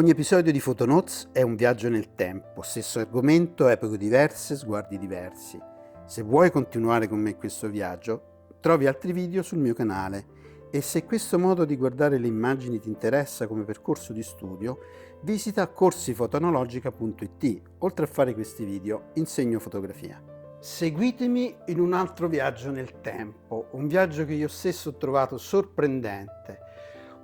Ogni episodio di Photonotes è un viaggio nel tempo, stesso argomento, epoche diverse, sguardi diversi. Se vuoi continuare con me in questo viaggio, trovi altri video sul mio canale e se questo modo di guardare le immagini ti interessa come percorso di studio, visita corsifotoanalogica.it. Oltre a fare questi video, insegno fotografia. Seguitemi in un altro viaggio nel tempo, un viaggio che io stesso ho trovato sorprendente,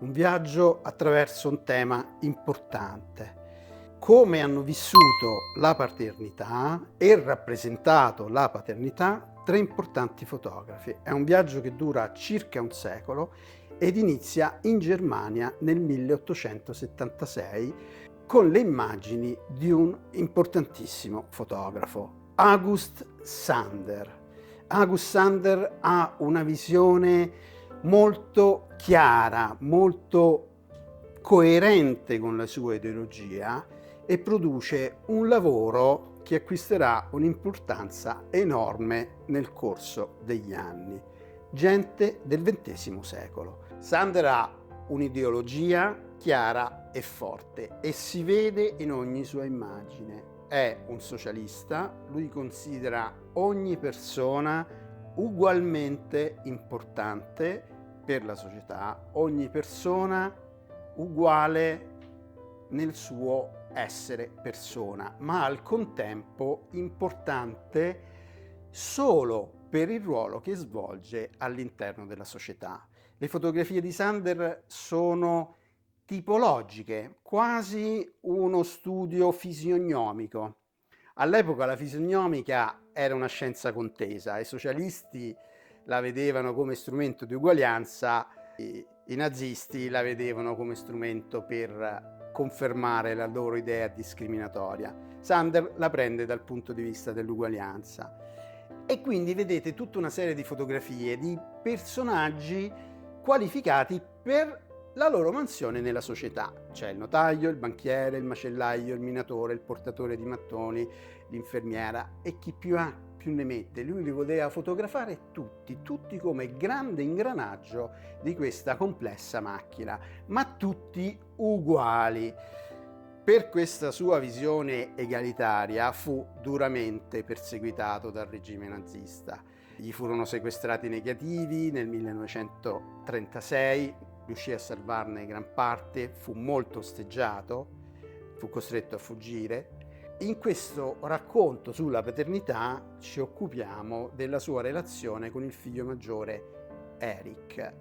un viaggio attraverso un tema importante. Come hanno vissuto la paternità e rappresentato la paternità tre importanti fotografi. È un viaggio che dura circa un secolo ed inizia in Germania nel 1876 con le immagini di un importantissimo fotografo, August Sander. August Sander ha una visione molto chiara, molto coerente con la sua ideologia e produce un lavoro che acquisterà un'importanza enorme nel corso degli anni. Gente del XX secolo. Sander ha un'ideologia chiara e forte e si vede in ogni sua immagine. È un socialista, lui considera ogni persona ugualmente importante per la società, ogni persona uguale nel suo essere persona, ma al contempo importante solo per il ruolo che svolge all'interno della società. Le fotografie di Sander sono tipologiche, quasi uno studio fisionomico. All'epoca la fisionomica era una scienza contesa, i socialisti la vedevano come strumento di uguaglianza, i nazisti la vedevano come strumento per confermare la loro idea discriminatoria. Sander la prende dal punto di vista dell'uguaglianza. E quindi vedete tutta una serie di fotografie di personaggi qualificati per la loro mansione nella società. C'è il notaio, il banchiere, il macellaio, il minatore, il portatore di mattoni, l'infermiera e chi più ha più ne mette. Lui li voleva fotografare tutti come grande ingranaggio di questa complessa macchina, ma tutti uguali. Per questa sua visione egalitaria fu duramente perseguitato dal regime nazista. Gli furono sequestrati i negativi nel 1936, riuscì a salvarne gran parte, fu molto osteggiato, fu costretto a fuggire. In questo racconto sulla paternità ci occupiamo della sua relazione con il figlio maggiore Eric.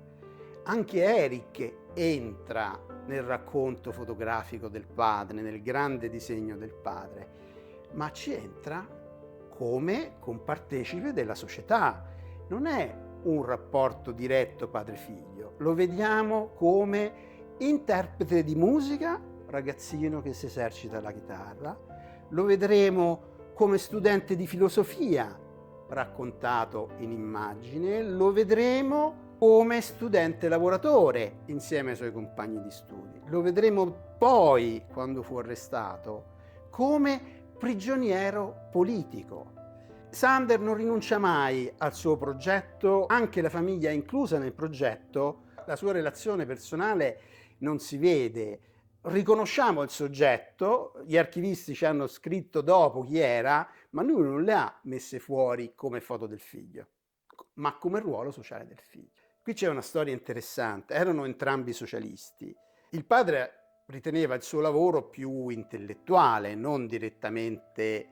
Anche Eric entra nel racconto fotografico del padre, nel grande disegno del padre, ma ci entra come compartecipe della società. Non è un rapporto diretto padre-figlio, lo vediamo come interprete di musica, ragazzino che si esercita la chitarra, lo vedremo come studente di filosofia, raccontato in immagine, lo vedremo come studente lavoratore insieme ai suoi compagni di studi. Lo vedremo poi, quando fu arrestato, come prigioniero politico. Sander non rinuncia mai al suo progetto, anche la famiglia è inclusa nel progetto, la sua relazione personale non si vede. Riconosciamo il soggetto, gli archivisti ci hanno scritto dopo chi era, ma lui non le ha messe fuori come foto del figlio, ma come ruolo sociale del figlio. Qui c'è una storia interessante, erano entrambi socialisti. Il padre riteneva il suo lavoro più intellettuale, non direttamente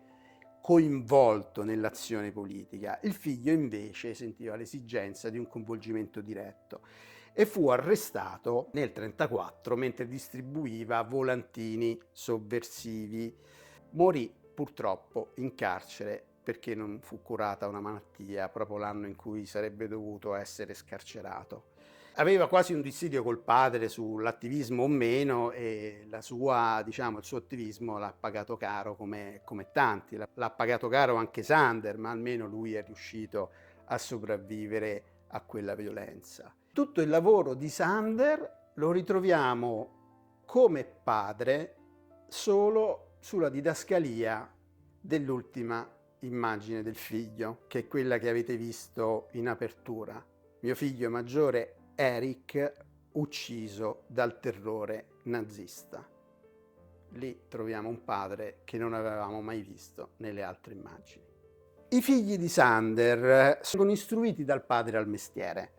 coinvolto nell'azione politica. Il figlio invece sentiva l'esigenza di un coinvolgimento diretto e fu arrestato nel 1934 mentre distribuiva volantini sovversivi. Morì purtroppo in carcere perché non fu curata una malattia proprio l'anno in cui sarebbe dovuto essere scarcerato. Aveva quasi un dissidio col padre sull'attivismo o meno e il suo attivismo l'ha pagato caro come tanti. L'ha pagato caro anche Sander, ma almeno lui è riuscito a sopravvivere a quella violenza. Tutto il lavoro di Sander lo ritroviamo come padre solo sulla didascalia dell'ultima immagine del figlio, che è quella che avete visto in apertura. Mio figlio maggiore Eric ucciso dal terrore nazista. lì troviamo un padre che non avevamo mai visto nelle altre immagini. I figli di Sander sono istruiti dal padre al mestiere.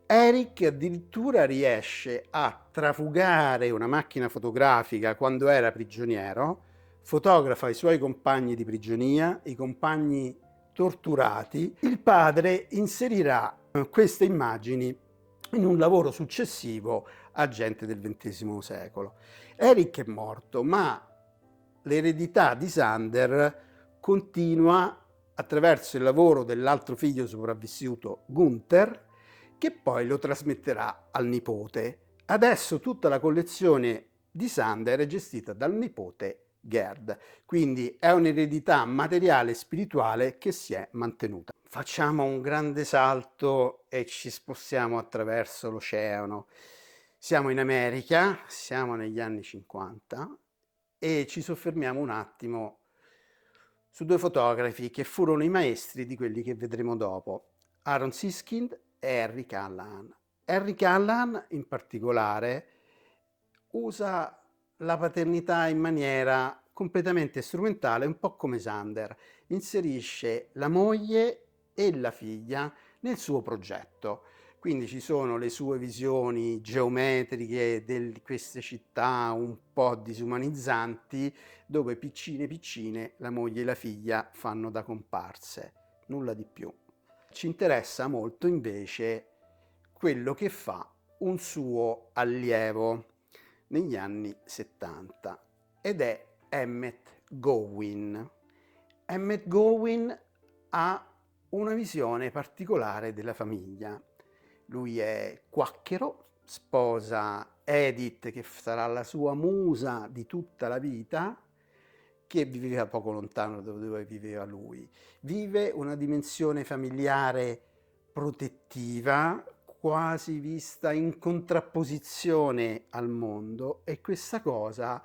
Eric addirittura riesce a trafugare una macchina fotografica quando era prigioniero, fotografa i suoi compagni di prigionia, i compagni torturati. Il padre inserirà queste immagini in un lavoro successivo a gente del XX secolo. Eric è morto, ma l'eredità di Sander continua attraverso il lavoro dell'altro figlio sopravvissuto, Gunther, che poi lo trasmetterà al nipote. Adesso tutta la collezione di Sander è gestita dal nipote Gerd, quindi è un'eredità materiale e spirituale che si è mantenuta. Facciamo un grande salto e ci spostiamo attraverso l'oceano. Siamo in America, siamo negli anni 50 e ci soffermiamo un attimo su due fotografi che furono i maestri di quelli che vedremo dopo, Aaron Siskind e Henry Callahan. Henry Callahan in particolare usa la paternità in maniera completamente strumentale, un po' come Sander. Inserisce la moglie e la figlia nel suo progetto. Quindi ci sono le sue visioni geometriche di queste città un po' disumanizzanti, dove piccine piccine la moglie e la figlia fanno da comparse, nulla di più. Ci interessa molto invece quello che fa un suo allievo negli anni 70 ed è Emmet Gowin. Emmet Gowin ha una visione particolare della famiglia. Lui è quacchero, sposa Edith, che sarà la sua musa di tutta la vita, che viveva poco lontano da dove viveva lui. Vive una dimensione familiare protettiva, quasi vista in contrapposizione al mondo, e questa cosa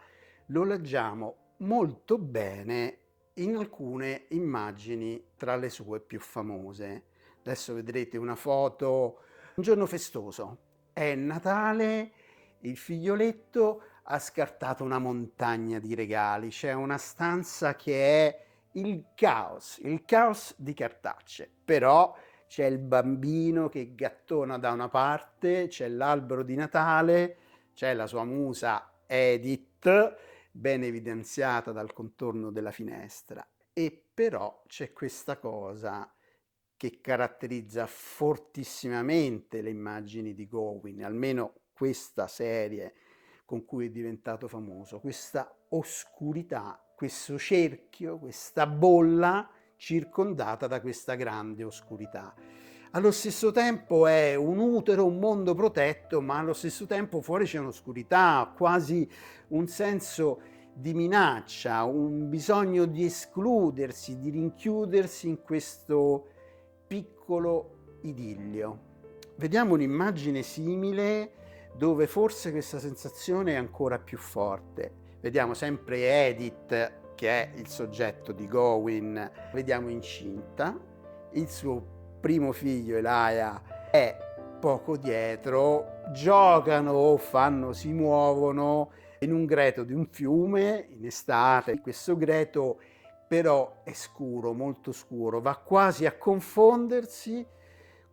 lo leggiamo molto bene in alcune immagini tra le sue più famose. Adesso vedrete una foto, un giorno festoso, è Natale, il figlioletto ha scartato una montagna di regali, c'è una stanza che è il caos di cartacce, però c'è il bambino che gattona da una parte, c'è l'albero di Natale, c'è la sua musa Edith, ben evidenziata dal contorno della finestra, e però c'è questa cosa che caratterizza fortissimamente le immagini di Gowin, almeno questa serie con cui è diventato famoso, questa oscurità, questo cerchio, questa bolla circondata da questa grande oscurità. Allo stesso tempo è un utero, un mondo protetto, ma allo stesso tempo fuori c'è un'oscurità, quasi un senso di minaccia, un bisogno di escludersi, di rinchiudersi in questo piccolo idillio. Vediamo un'immagine simile dove forse questa sensazione è ancora più forte. Vediamo sempre Edith, che è il soggetto di Gowin, vediamo incinta, il suo primo figlio Elijah è poco dietro, giocano, si muovono in un greto di un fiume in estate. Questo greto però è scuro, molto scuro, va quasi a confondersi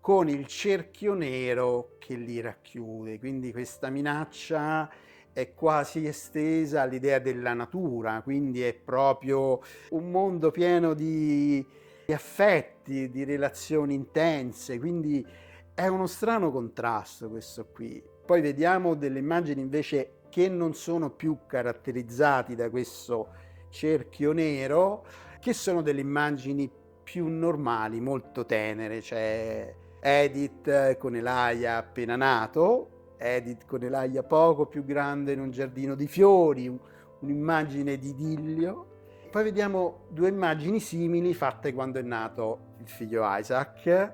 con il cerchio nero che li racchiude, quindi questa minaccia è quasi estesa all'idea della natura, quindi è proprio un mondo pieno di affetti, di relazioni intense, quindi è uno strano contrasto questo qui. Poi vediamo delle immagini invece che non sono più caratterizzati da questo cerchio nero, che sono delle immagini più normali, molto tenere. C'è Edith con Elijah appena nato, Edith con Elijah poco più grande in un giardino di fiori, un'immagine di idillio. Poi vediamo due immagini simili fatte quando è nato il figlio Isaac,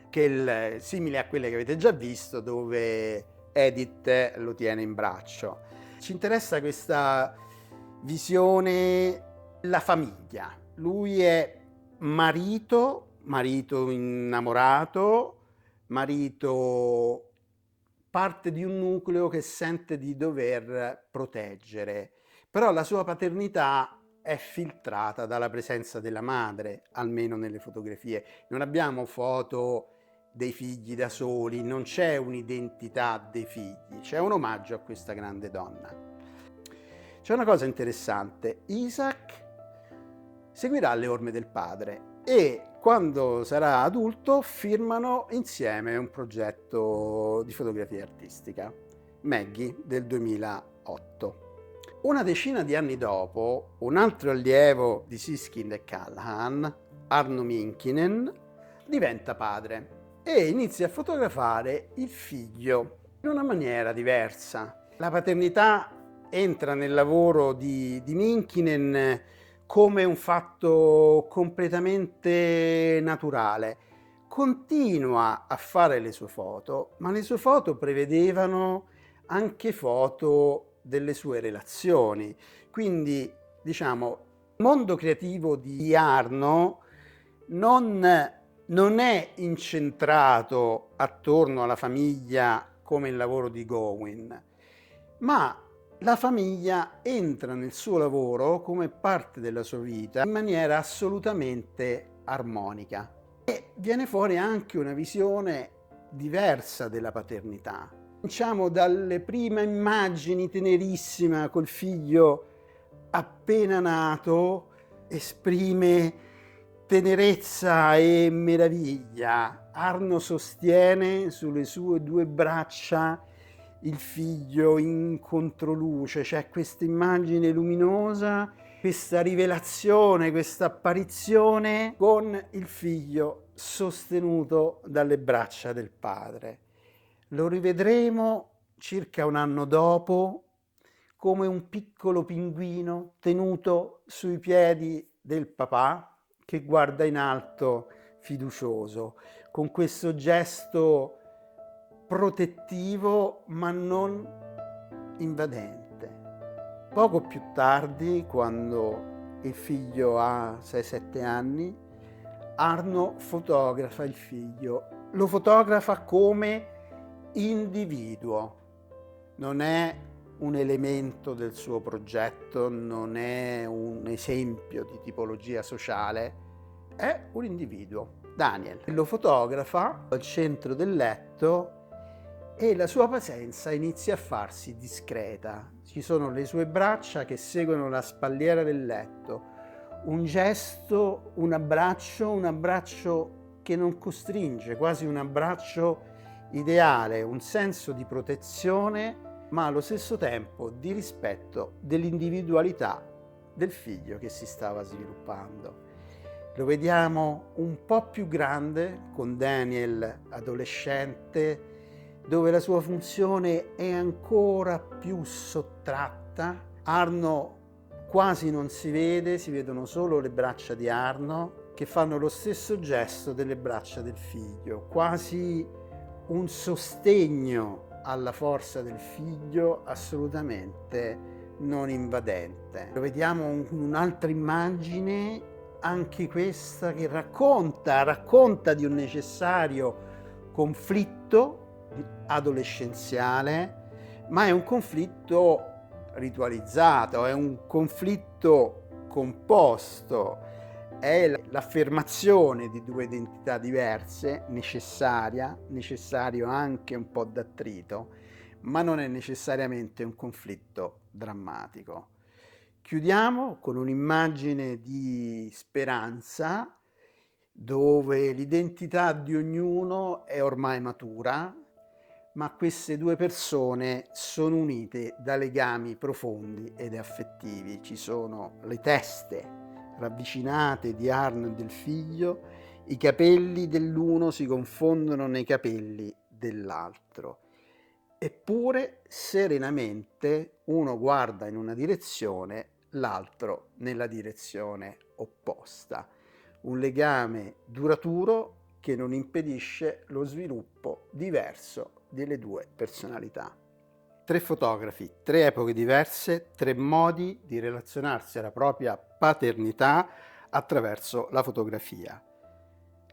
che è simile a quelle che avete già visto, dove Edith lo tiene in braccio. Ci interessa questa visione, la famiglia. Lui è marito innamorato, marito parte di un nucleo che sente di dover proteggere, Però la sua paternità è filtrata dalla presenza della madre, almeno nelle fotografie. Non abbiamo foto dei figli da soli, non c'è un'identità dei figli, c'è un omaggio a questa grande donna. C'è una cosa interessante: Isaac seguirà le orme del padre e quando sarà adulto firmano insieme un progetto di fotografia artistica, Maggie del 2008. Una decina di anni dopo, un altro allievo di Siskind e Callahan, Arno Minkinen, diventa padre e inizia a fotografare il figlio in una maniera diversa. La paternità entra nel lavoro di Minkinen come un fatto completamente naturale. Continua a fare le sue foto, ma le sue foto prevedevano anche foto delle sue relazioni. Quindi, diciamo, il mondo creativo di Arno non è incentrato attorno alla famiglia come il lavoro di Gowen, ma la famiglia entra nel suo lavoro come parte della sua vita in maniera assolutamente armonica e viene fuori anche una visione diversa della paternità. Cominciamo dalle prime immagini tenerissime col figlio appena nato, esprime tenerezza e meraviglia. Arno sostiene sulle sue due braccia il figlio in controluce, c'è questa immagine luminosa, questa rivelazione, questa apparizione con il figlio sostenuto dalle braccia del padre. Lo rivedremo circa un anno dopo come un piccolo pinguino tenuto sui piedi del papà che guarda in alto fiducioso, con questo gesto protettivo ma non invadente. Poco più tardi, quando il figlio ha 6-7 anni, Arno fotografa il figlio, lo fotografa come individuo, non è un elemento del suo progetto, non è un esempio di tipologia sociale, è un individuo. Daniel lo fotografa al centro del letto e la sua presenza inizia a farsi discreta. Ci sono le sue braccia che seguono la spalliera del letto, un gesto, un abbraccio che non costringe, quasi un abbraccio ideale, un senso di protezione, ma allo stesso tempo di rispetto dell'individualità del figlio che si stava sviluppando. Lo vediamo un po' più grande, con Daniel adolescente, dove la sua funzione è ancora più sottratta. Arno quasi non si vede, si vedono solo le braccia di Arno che fanno lo stesso gesto delle braccia del figlio, quasi un sostegno alla forza del figlio assolutamente non invadente. Lo vediamo in un'altra immagine, anche questa che racconta di un necessario conflitto adolescenziale, ma è un conflitto ritualizzato, è un conflitto composto, è l'affermazione di due identità diverse, necessario anche un po' d'attrito, ma non è necessariamente un conflitto drammatico. Chiudiamo con un'immagine di speranza, dove l'identità di ognuno è ormai matura, ma queste due persone sono unite da legami profondi ed affettivi. Ci sono le teste ravvicinate di Arno e del figlio, i capelli dell'uno si confondono nei capelli dell'altro. Eppure, serenamente, uno guarda in una direzione, l'altro nella direzione opposta. Un legame duraturo che non impedisce lo sviluppo diverso delle due personalità. 3 fotografi, 3 epoche diverse, 3 modi di relazionarsi alla propria paternità attraverso la fotografia.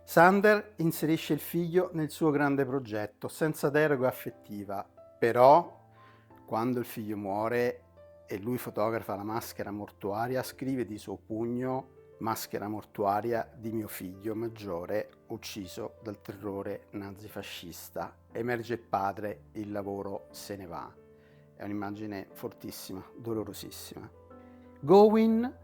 Sander inserisce il figlio nel suo grande progetto senza deroga affettiva, però quando il figlio muore e lui fotografa la maschera mortuaria, scrive di suo pugno: maschera mortuaria di mio figlio maggiore ucciso dal terrore nazifascista. Emerge il padre, il lavoro se ne va. È un'immagine fortissima, dolorosissima. Gowen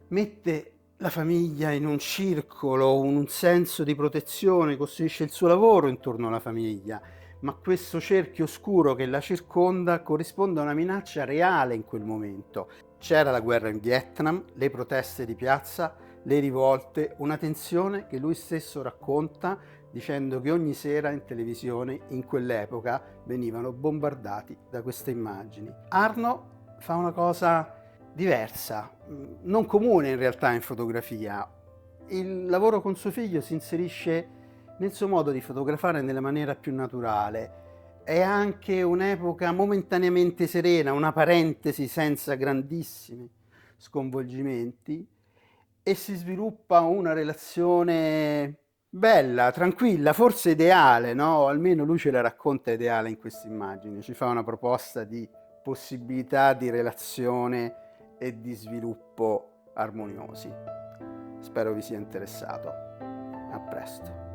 mette la famiglia in un circolo, un senso di protezione, costruisce il suo lavoro intorno alla famiglia, ma questo cerchio scuro che la circonda corrisponde a una minaccia reale in quel momento. C'era la guerra in Vietnam, le proteste di piazza, le rivolte, una tensione che lui stesso racconta dicendo che ogni sera in televisione in quell'epoca venivano bombardati da queste immagini. Arno fa una cosa diversa, non comune in realtà in fotografia. Il lavoro con suo figlio si inserisce nel suo modo di fotografare nella maniera più naturale. È anche un'epoca momentaneamente serena, una parentesi senza grandissimi sconvolgimenti, e si sviluppa una relazione bella, tranquilla, forse ideale, no? Almeno lui ce la racconta ideale in queste immagini, ci fa una proposta di possibilità di relazione e di sviluppo armoniosi. Spero vi sia interessato. A presto.